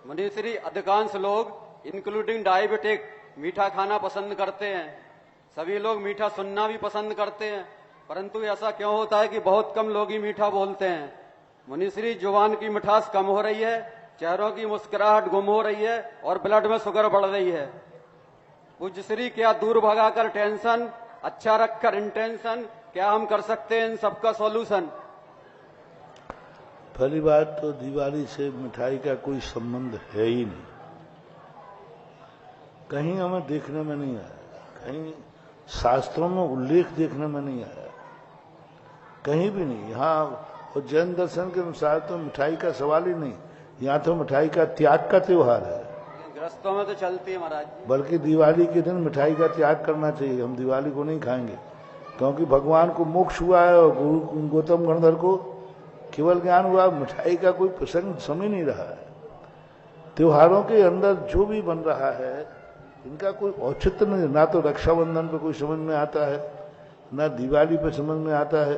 मनीषरी, अधिकांश लोग including diabetic मीठा खाना पसंद करते हैं। सभी लोग मीठा सुनना भी पसंद करते हैं, परंतु ऐसा क्यों होता है कि बहुत कम लोग ही मीठा बोलते हैं। मनीषरी, जुबान की मिठास कम हो रही है, चेहरों की मुस्कुराहट गुम हो रही है और ब्लड में शुगर बढ़ रही है। पूज्य श्री, क्या दूर भगाकर टेंशन, अच्छा रखकर इंटेंशन, क्या हम कर सकते हैं इन सबका सॉल्यूशन? पहली बात तो दिवाली से मिठाई का कोई संबंध है ही नहीं, कहीं हमें देखने में नहीं आया, कहीं शास्त्रों में उल्लेख देखने में नहीं आया, कहीं भी नहीं। यहाँ और जैन दर्शन के अनुसार तो मिठाई का सवाल ही नहीं, यहाँ तो मिठाई का त्याग का त्योहार है। ग्रस्तों में तो चलती है महाराज जी। बल्कि दिवाली के दिन मिठाई का त्याग करना चाहिए, हम दिवाली को नहीं खाएंगे, क्योंकि भगवान को मोक्ष हुआ है और गुरु गौतम गणधर को केवल ज्ञान हुआ। मिठाई का कोई प्रसंग समय नहीं रहा है। त्योहारों के अंदर जो भी बन रहा है इनका कोई औचित्य नहीं, ना तो रक्षाबंधन पे कोई समझ में आता है, ना दिवाली पे समझ में आता है।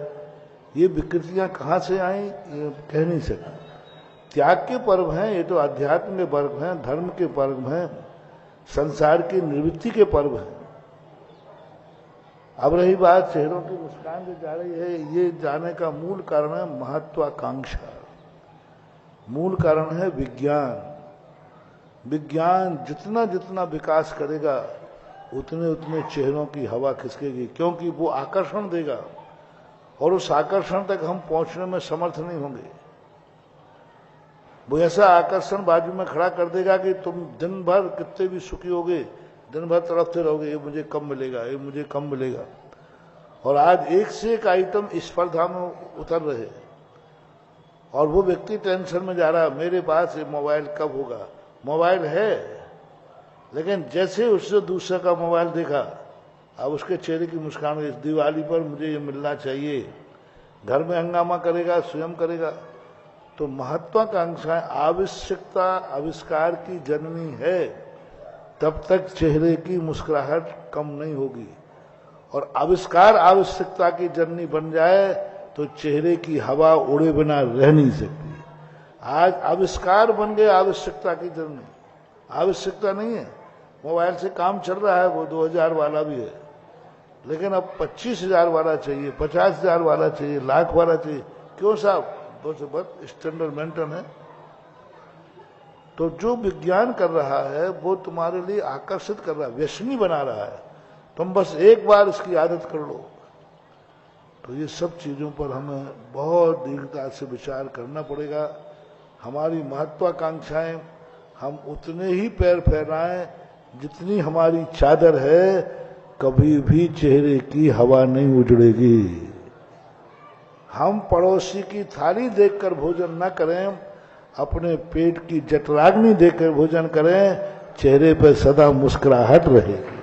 ये विकृतियां कहाँ से आई ये कह नहीं सकते। त्याग के पर्व हैं ये, तो अध्यात्म के पर्व हैं, धर्म के पर्व हैं, संसार की निवृत्ति के पर्व हैं। अब रही बात चेहरों की मुस्कान जो जा रही है, ये जाने का मूल कारण है महत्वाकांक्षा, मूल कारण है विज्ञान। विज्ञान जितना जितना विकास करेगा उतने उतने चेहरों की हवा खिसकेगी, क्योंकि वो आकर्षण देगा और उस आकर्षण तक हम पहुंचने में समर्थ नहीं होंगे। वो ऐसा आकर्षण बाजू में खड़ा कर देगा कि तुम दिन भर कितने भी सुखी होगे, दिन भर तड़पते रहोगे, ये मुझे कम मिलेगा, ये मुझे कम मिलेगा। और आज एक से एक आइटम स्पर्धा में उतर रहे और वो व्यक्ति टेंशन में जा रहा है, मेरे पास ये मोबाइल कब होगा। मोबाइल है, लेकिन जैसे उससे दूसरे का मोबाइल देखा, अब उसके चेहरे की मुस्कान, इस दिवाली पर मुझे ये मिलना चाहिए, घर में हंगामा करेगा, स्वयं करेगा। तो महत्वाकांक्षा आवश्यकता आविष्कार की जननी है, तब तक चेहरे की मुस्कुराहट कम नहीं होगी। और आविष्कार आवश्यकता की जननी बन जाए तो चेहरे की हवा उड़े बिना रह नहीं सकती। आज आविष्कार बन गए आवश्यकता की जननी, आवश्यकता नहीं है। मोबाइल से काम चल रहा है, वो 2000 वाला भी है, लेकिन अब 25,000 वाला चाहिए, 50,000 वाला चाहिए, लाख वाला चाहिए। क्यों साहब? बस स्टैंडर्ड मेंटेन है। तो जो विज्ञान कर रहा है वो तुम्हारे लिए आकर्षित कर रहा है, व्यसनी बना रहा है। तुम बस एक बार इसकी आदत कर लो। तो ये सब चीजों पर हमें बहुत दीर्घता से विचार करना पड़ेगा। हमारी महत्वाकांक्षाएं हम उतने ही पैर फैलाएं जितनी हमारी चादर है, कभी भी चेहरे की हवा नहीं उजड़ेगी। हम पड़ोसी की थाली देखकर भोजन न करें, अपने पेट की जठराग्नि देखकर भोजन करें, चेहरे पर सदा मुस्कुराहट रहेगी।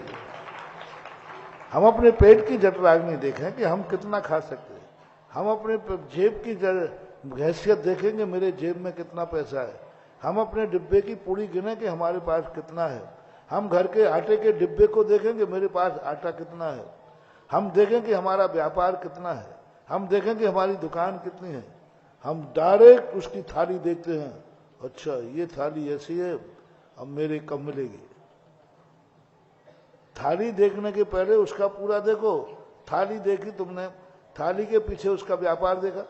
हम अपने पेट की जठराग्नि देखें कि हम कितना खा सकते हैं। हम अपने जेब की हैसियत देखेंगे, मेरे जेब में कितना पैसा है। हम अपने डिब्बे की पूरी गिने कि हमारे पास कितना है। हम घर के आटे के डिब्बे को देखेंगे, मेरे पास आटा कितना है। हम देखें कि हमारा व्यापार कितना है। हम देखें कि हमारी दुकान कितनी है। हम डायरेक्ट उसकी थाली देखते हैं, अच्छा ये थाली ऐसी है, अब मेरे कब मिलेगी। थाली देखने के पहले उसका पूरा देखो। थाली देखी तुमने, थाली के पीछे उसका व्यापार देखा,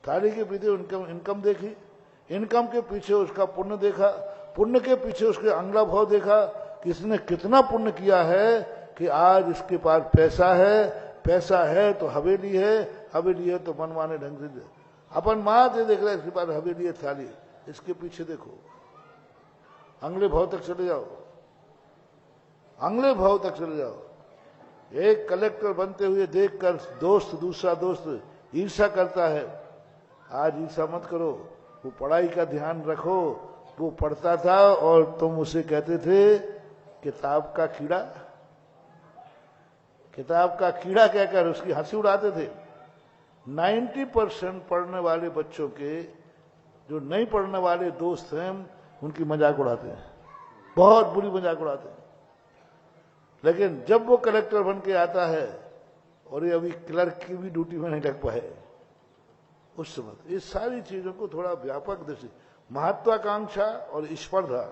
थाली के पीछे इनकम देखी, इनकम के पीछे उसका पुण्य देखा, पुण्य के पीछे उसके अंगला भाव देखा कि इसने कितना पुण्य किया है कि आज इसके पास पैसा है, पैसा है तो हवेली है, हवेली है तो मनमाने ढंग से दे। अपन माँ से देख रहे हैं, इसके पास हवेली है, थाली, इसके पीछे देखो, अंगले भाव तक चले जाओ, अंगले भाव तक चले जाओ। एक कलेक्टर बनते हुए देखकर दोस्त, दूसरा दोस्त ईर्षा करता है। आज ईर्षा मत करो, वो पढ़ाई का ध्यान रखो। वो पढ़ता था और तुम उसे कहते थे किताब का कीड़ा, किताब का कीड़ा कहकर उसकी हंसी उड़ाते थे। 90% पढ़ने वाले बच्चों के जो नहीं पढ़ने वाले दोस्त हैं उनकी मजाक उड़ाते हैं, बहुत बुरी मजाक उड़ाते हैं। लेकिन जब वो कलेक्टर बन के आता है, और ये अभी क्लर्क की भी ड्यूटी में नहीं लग पाए, उस समय इस सारी चीजों को थोड़ा व्यापक दृष्टि, महत्वाकांक्षा और स्पर्धा,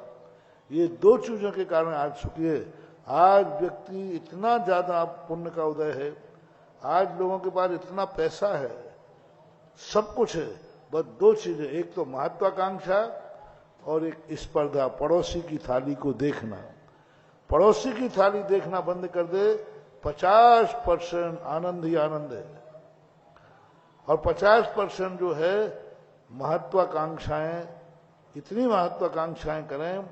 ये दो चीजों के कारण आज सुखी है। आज व्यक्ति इतना ज्यादा पुण्य का उदय है, आज लोगों के पास इतना पैसा है, सब कुछ है, बस दो चीजें, एक तो महत्वाकांक्षा और एक स्पर्धा, पड़ोसी की थाली को देखना। पड़ोसी की थाली देखना बंद कर दे, 50% आनंद ही आनंद है, और 50% जो है महत्वाकांक्षाएं, इतनी महत्वाकांक्षाएं करें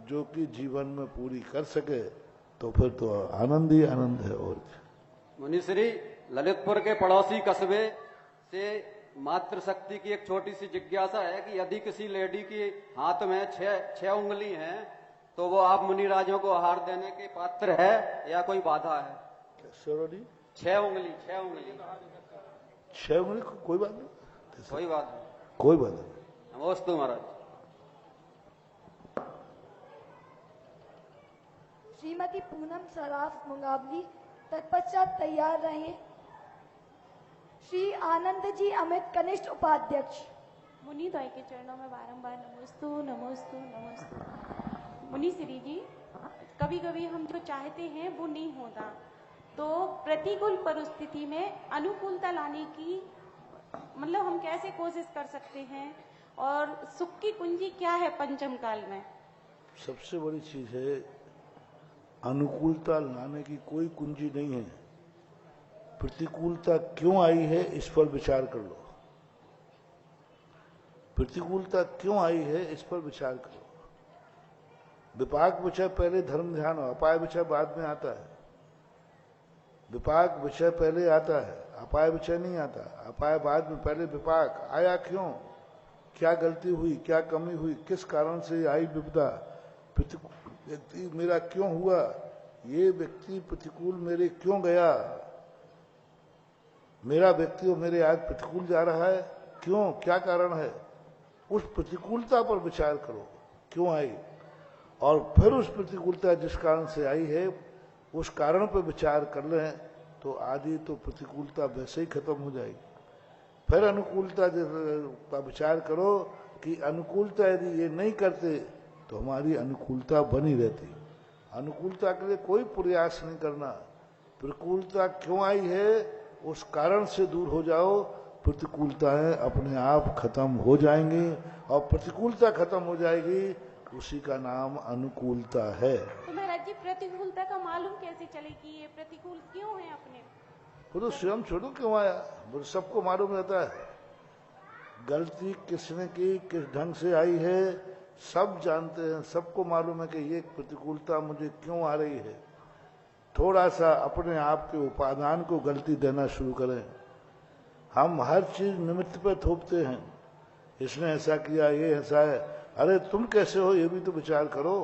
जो कि जीवन में पूरी कर सके, तो फिर तो आनंद ही आनंद है। और मुनिश्री, ललितपुर के पड़ोसी कस्बे से मातृशक्ति की एक छोटी सी जिज्ञासा है कि यदि किसी लेडी के हाथ में छह उंगली हैं तो वो आप मुनिराजों को आहार देने के पात्र है या कोई बाधा है? छह उंगली कोई बात नहीं, कोई बात नहीं, कोई बात नहीं। नमोस्तु महाराज। श्रीमती पूनम सराफ मुंगावली, तत्पश्चात तैयार रहे श्री आनंद जी अमित, कनिष्ठ उपाध्यक्ष। मुनिद्वय के चरणों में बारंबार नमोस्तु नमोस्तु नमोस्तु। मुनिश्री जी, कभी कभी हम जो चाहते हैं वो नहीं होता, तो प्रतिकूल परिस्थिति में अनुकूलता लाने की मतलब हम कैसे कोशिश कर सकते हैं, और सुख की कुंजी क्या है पंचम काल में? सबसे बड़ी चीज है, अनुकूलता लाने की कोई कुंजी नहीं है। प्रतिकूलता क्यों आई है इस पर विचार कर लो। प्रतिकूलता क्यों आई है इस पर विचार करो। विपाक विषय पहले धर्म ध्यान हो, अपाय विषय बाद में आता है। विपाक विषय पहले आता है, अपाय विषय नहीं आता। अपाय बाद में, पहले विपाक आया क्यों, क्या गलती हुई, क्या कमी हुई, किस कारण से आई विपदा, व्यक्ति मेरा क्यों हुआ, ये व्यक्ति प्रतिकूल मेरे क्यों गया, मेरा व्यक्ति और मेरे आज प्रतिकूल जा रहा है, क्यों, क्या कारण है, उस प्रतिकूलता पर विचार करो, क्यों आई, और फिर उस प्रतिकूलता जिस कारण से आई है उस कारण पर विचार कर लें तो आदि तो प्रतिकूलता वैसे ही खत्म हो जाएगी। फिर अनुकूलता का विचार करो कि अनुकूलता यदि ये नहीं करते तो हमारी अनुकूलता बनी रहती। अनुकूलता के लिए कोई प्रयास नहीं करना। प्रतिकूलता क्यों आई है उस कारण से दूर हो जाओ, प्रतिकूलताएं अपने आप खत्म हो जाएंगी, और प्रतिकूलता खत्म हो जाएगी, उसी का नाम अनुकूलता है। तो महाराज जी, प्रतिकूलता का मालूम कैसे चले कि ये प्रतिकूल क्यों है अपने? वो तो स्वयं छोड़ो क्यों आया, वो सबको मालूम रहता है। गलती किसने की, किस ढंग से आई है, सब जानते हैं, सबको मालूम है कि ये प्रतिकूलता मुझे क्यों आ रही है। थोड़ा सा अपने आप के उपादान को गलती देना शुरू करें। हम हर चीज निमित्त पे थोपते हैं, इसने ऐसा किया, ये ऐसा है, अरे तुम कैसे हो ये भी तो विचार करो,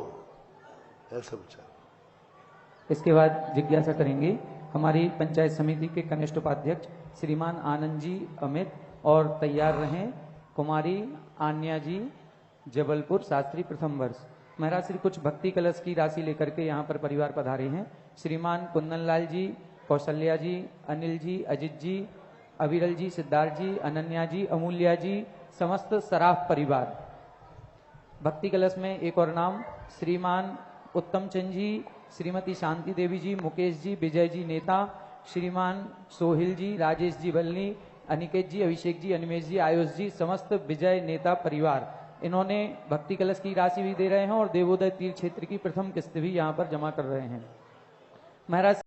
ऐसा विचार। इसके बाद जिज्ञासा करेंगे हमारी पंचायत समिति के कनिष्ठ उपाध्यक्ष श्रीमान आनंद जी अमित, और तैयार रहें कुमारी आन्या जी, जबलपुर, शास्त्री, प्रथम वर्ष। महाराज श्री कुछ भक्ति कलश की राशि लेकर के यहाँ पर परिवार पधारे हैं। श्रीमान कुंदन लाल जी, कौशल्या जी, अनिल जी, अजित जी, अविरल जी, सिद्धार्थ जी, अनन्या जी, अमूल्या जी, समस्त सराफ परिवार। भक्ति कलश में एक और नाम श्रीमान उत्तम चंद जी, श्रीमती शांति देवी जी, मुकेश जी, विजय जी नेता, श्रीमान सोहिल जी, राजेश जी बल्ली, अनिकेत जी, अभिषेक जी, अनिमेश जी, आयुष जी, समस्त विजय नेता परिवार। इन्होंने भक्ति कलश की राशि भी दे रहे हैं और देवोदय तीर्थ क्षेत्र की प्रथम किस्त भी यहाँ पर जमा कर रहे हैं। महाराज